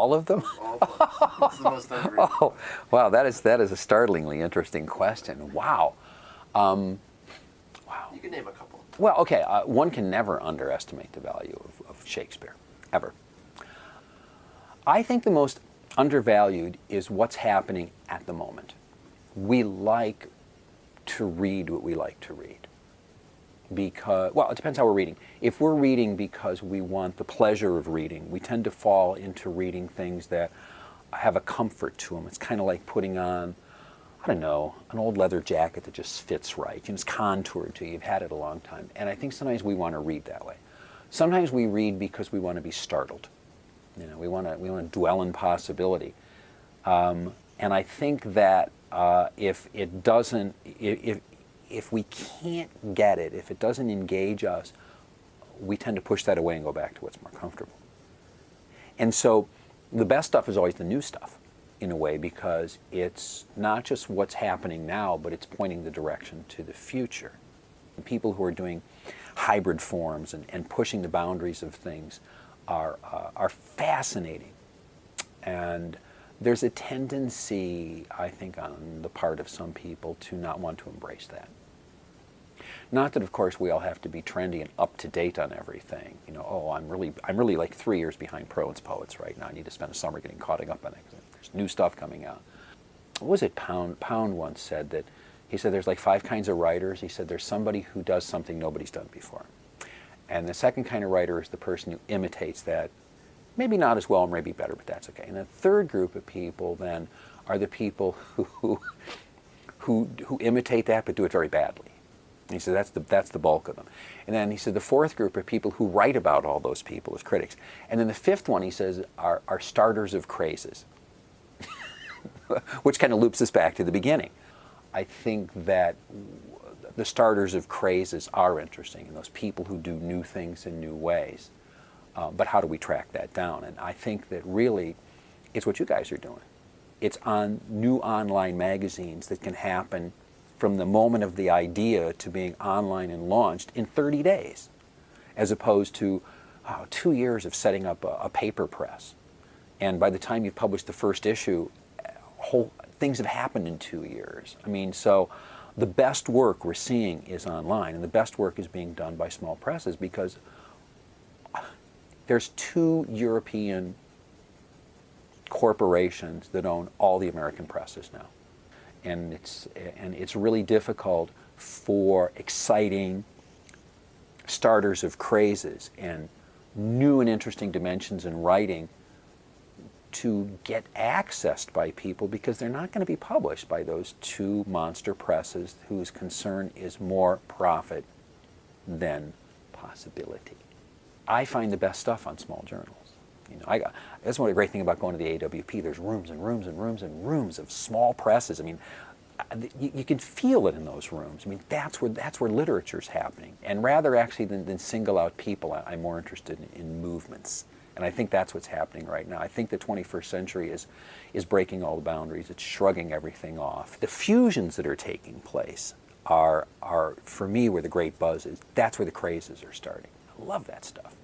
All of them? All of them. It's the most I've read. Oh, wow, that is a startlingly interesting question. Wow. Wow. You can name a couple. Well, okay, one can never underestimate the value of Shakespeare, ever. I think the most undervalued is what's happening at the moment. We like to read what we like to read. Because, well, it depends how we're reading. If we're reading because we want the pleasure of reading, we tend to fall into reading things that have a comfort to them. It's kind of like putting on, I don't know, an old leather jacket that just fits right. You know, it's contoured to you. You've had it a long time. And I think sometimes we want to read that way. Sometimes we read because we want to be startled. You know, we want to dwell in possibility. And I think that if we can't get it, if it doesn't engage us, we tend to push that away and go back to what's more comfortable. And so the best stuff is always the new stuff, in a way, because it's not just what's happening now, but it's pointing the direction to the future. And people who are doing hybrid forms and pushing the boundaries of things are fascinating. And there's a tendency, I think, on the part of some people to not want to embrace that. Not that, of course, we all have to be trendy and up to date on everything. You know, oh, I'm really like 3 years behind prose poets right now. I need to spend a summer getting caught up on it. There's new stuff coming out. What was it? Pound once said that. He said there's like 5 kinds of writers. He said there's somebody who does something nobody's done before, and the second kind of writer is the person who imitates that. Maybe not as well, maybe better, but that's okay. And the third group of people then are the people who imitate that but do it very badly. And he said that's the bulk of them. And then he said the fourth group are people who write about all those people as critics. And then the fifth one, he says, are starters of crazes, which kind of loops us back to the beginning. I think that the starters of crazes are interesting, and those people who do new things in new ways. But how do we track that down? And I think that really it's what you guys are doing. It's on new online magazines that can happen from the moment of the idea to being online and launched in 30 days, as opposed to 2 years of setting up a paper press. And by the time you've published the first issue, things have happened in 2 years. I mean, so the best work we're seeing is online, and the best work is being done by small presses, because there's 2 European corporations that own all the American presses now. And it's really difficult for exciting starters of crazes and new and interesting dimensions in writing to get accessed by people, because they're not going to be published by those 2 monster presses whose concern is more profit than possibility. I find the best stuff on small journals. You know, that's one of the great thing about going to the AWP. There's rooms and rooms and rooms and rooms of small presses. I mean, you can feel it in those rooms. I mean, that's where literature's happening. And rather actually than single out people, I'm more interested in movements. And I think that's what's happening right now. I think the 21st century is breaking all the boundaries. It's shrugging everything off. The fusions that are taking place are for me, where the great buzz is. That's where the crazes are starting. I love that stuff.